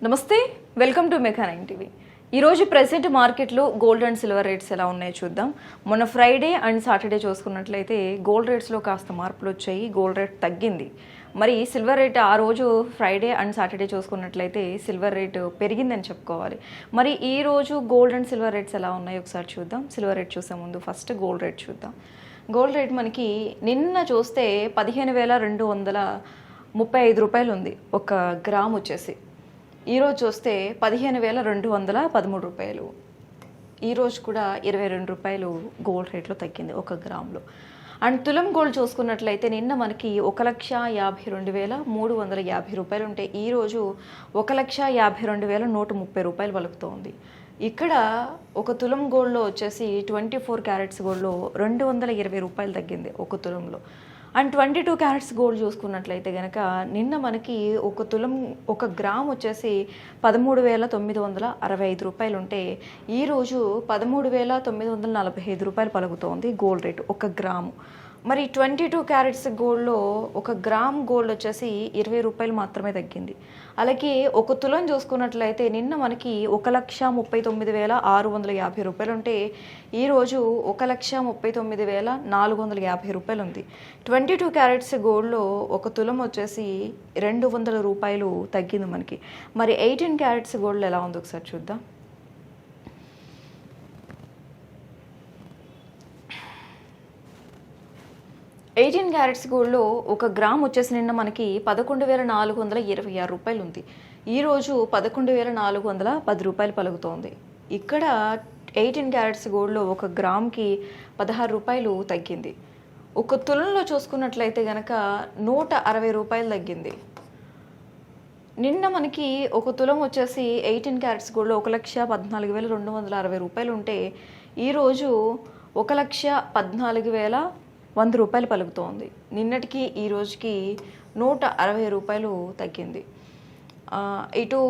నమస్తే, welcome to mega 9 TV. ఈరోజు present మార్కెట్లో గోల్డ్ అండ్ సిల్వర్ రేట్స్ ఎలా ఉన్నాయో చూద్దాం. మొన్న ఫ్రైడే అండ్ సాటర్డే చూసుకున్నట్లయితే గోల్డ్ రేట్స్లో కాస్త మార్పులు వచ్చాయి, గోల్డ్ రేట్ తగ్గింది. మరి సిల్వర్ రేట్ ఆ రోజు ఫ్రైడే అండ్ సాటర్డే చూసుకున్నట్లయితే సిల్వర్ రేట్ పెరిగిందని చెప్పుకోవాలి. మరి ఈ రోజు గోల్డ్ అండ్ సిల్వర్ రేట్స్ ఎలా ఉన్నాయో ఒకసారి చూద్దాం. సిల్వర్ రేట్ చూసే ముందు ఫస్ట్ గోల్డ్ రేట్ చూద్దాం. గోల్డ్ రేట్ మనకి నిన్న చూస్తే 15,235 రూపాయలు ఉంది ఒక గ్రామ్ వచ్చేసి. ఈరోజు చూస్తే 15,213 రూపాయలు. ఈరోజు కూడా 22 రూపాయలు గోల్డ్ రేట్లో తగ్గింది ఒక గ్రామ్లో. అండ్ తులం గోల్డ్ చూసుకున్నట్లయితే నిన్న మనకి 1,52,350 రూపాయలు ఉంటే ఈరోజు 1,52,130 రూపాయలు పలుకుతోంది. ఇక్కడ ఒక తులం గోల్డ్లో వచ్చేసి 24 క్యారెట్స్ గోల్డ్లో 220 రూపాయలు తగ్గింది ఒక తులంలో. అండ్ 22 క్యారెట్స్ గోల్డ్ చూసుకున్నట్లయితే కనుక నిన్న మనకి ఒక తులం ఒక గ్రామ్ వచ్చేసి 13,965 రూపాయలు ఉంటే ఈరోజు 13,945 రూపాయలు పలుకుతోంది గోల్డ్ రేటు ఒక గ్రాము. మరి 22 క్యారెట్స్ గోల్డ్లో ఒక గ్రామ్ గోల్డ్ వచ్చేసి 20 రూపాయలు మాత్రమే తగ్గింది. అలాగే ఒక తులం చూసుకున్నట్లయితే నిన్న మనకి 1,39,650 రూపాయలు ఉంటే ఈరోజు 1,39,450 రూపాయలు ఉంది. 22 క్యారెట్స్ గోల్డ్లో ఒక తులం వచ్చేసి 200 రూపాయలు తగ్గింది మనకి. మరి 18 క్యారెట్స్ గోల్డ్ ఎలా ఉంది ఒకసారి చూద్దాం. ఎయిటీన్ క్యారెట్స్ గోల్డ్లో ఒక గ్రామ్ వచ్చేసి నిన్న మనకి 11,426 రూపాయలు ఉంది. ఈరోజు 11,410 రూపాయలు పలుకుతోంది. ఇక్కడ 18 క్యారెట్స్ గోల్డ్లో ఒక గ్రామ్కి 16 రూపాయలు తగ్గింది. ఒక తులంలో చూసుకున్నట్లయితే కనుక 160 రూపాయలు తగ్గింది. నిన్న మనకి ఒక తులం వచ్చేసి 18 క్యారెట్స్ గోల్డ్లో 1,14,260 రూపాయలు ఉంటే ఈరోజు 1,14,100 రూపాయలు పలుకుతోంది. నిన్నటికి ఈ రోజుకి 160 రూపాయలు తగ్గింది. ఇటు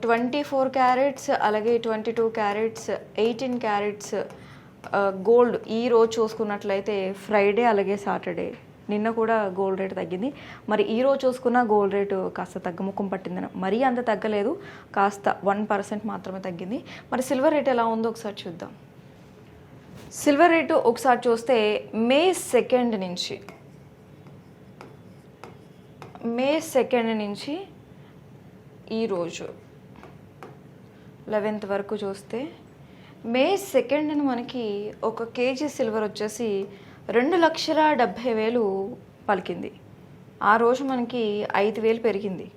24 క్యారెట్స్ అలాగే 22 క్యారెట్స్ 18 క్యారెట్స్ గోల్డ్ ఈ రోజు చూసుకున్నట్లయితే ఫ్రైడే అలాగే సాటర్డే నిన్న కూడా గోల్డ్ రేట్ తగ్గింది. మరి ఈ రోజు చూసుకున్న గోల్డ్ రేటు కాస్త తగ్గుముఖం పట్టిందని, మరీ అంత తగ్గలేదు, కాస్త 1% మాత్రమే తగ్గింది. మరి సిల్వర్ రేట్ ఎలా ఉందో ఒకసారి చూద్దాం. సిల్వర్ రేటు ఒకసారి చూస్తే మే 2 నుంచి ఈరోజు 11th వరకు చూస్తే మే 2 మనకి ఒక కేజీ సిల్వర్ వచ్చేసి 2,70,000 పలికింది. ఆ రోజు మనకి 5,000 పెరిగింది.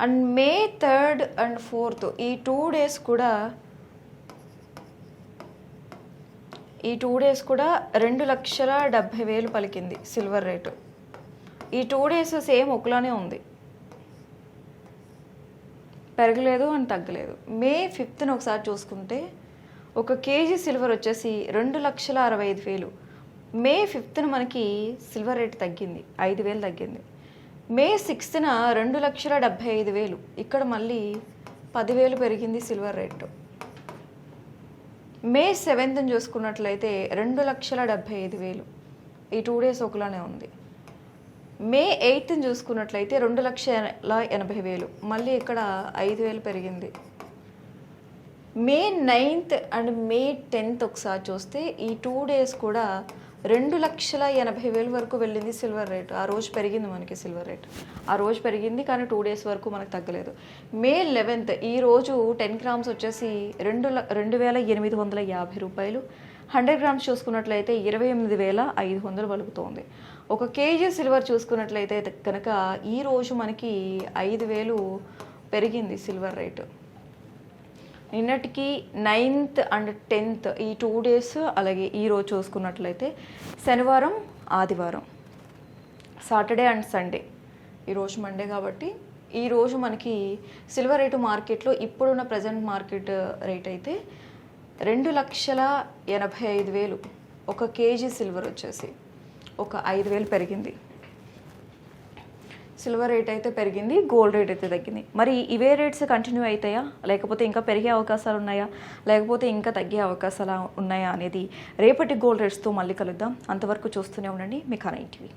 And May 3rd and 4th ఈ 2 డేస్ కూడా 2,70,000 పలికింది సిల్వర్ రేటు. ఈ 2 డేస్ సేమ్ ఒకలానే ఉంది, పెరగలేదు అని తగ్గలేదు. మే 5th ఒకసారి చూసుకుంటే ఒక కేజీ సిల్వర్ వచ్చేసి 2,65,000. మే 5th మనకి సిల్వర్ రేట్ తగ్గింది, 5,000 తగ్గింది. మే 6th 2,75,000. ఇక్కడ మళ్ళీ 10,000 పెరిగింది సిల్వర్ రేటు. మే 7th చూసుకున్నట్లయితే 2,75,000. ఈ 2 డేస్ ఒకలానే ఉంది. మే 8th చూసుకున్నట్లయితే 2,80,000. మళ్ళీ ఇక్కడ 5,000 పెరిగింది. మే 9th అండ్ మే 10th ఒకసారి చూస్తే ఈ 2 డేస్ కూడా 2,80,000 వరకు వెళ్ళింది సిల్వర్ రేటు. ఆ రోజు పెరిగింది మనకి సిల్వర్ రేట్, ఆ రోజు పెరిగింది కానీ 2 డేస్ వరకు మనకు తగ్గలేదు. మే 11th ఈ రోజు 10 గ్రామ్స్ వచ్చేసి 2,850 రూపాయలు. 100 గ్రామ్స్ చూసుకున్నట్లయితే 28,500 పలుకుతోంది. ఒక కేజీ సిల్వర్ చూసుకున్నట్లయితే కనుక ఈరోజు మనకి 5,000 పెరిగింది సిల్వర్ రేటు. నిన్నటికి 9th అండ్ 10th ఈ 2 డేస్ అలాగే ఈరోజు చూసుకున్నట్లయితే శనివారం ఆదివారం సాటర్డే అండ్ సండే, ఈరోజు మండే కాబట్టి ఈరోజు మనకి సిల్వర్ రేటు మార్కెట్లో ఇప్పుడున్న ప్రజెంట్ మార్కెట్ రేట్ అయితే 2,85,000. ఒక కేజీ సిల్వర్ వచ్చేసి ఒక 5,000 పెరిగింది. సిల్వర్ రేట్ అయితే పెరిగింది, గోల్డ్ రేట్ అయితే తగ్గింది. మరి ఇవే రేట్స్ కంటిన్యూ అవుతాయా, లేకపోతే ఇంకా పెరిగే అవకాశాలు ఉన్నాయా, లేకపోతే ఇంకా తగ్గే అవకాశాలు ఉన్నాయా అనేది రేపటి గోల్డ్ రేట్స్తో మళ్ళీ కలుద్దాం. అంతవరకు చూస్తూనే ఉండండి మెగా 9 టీవీ.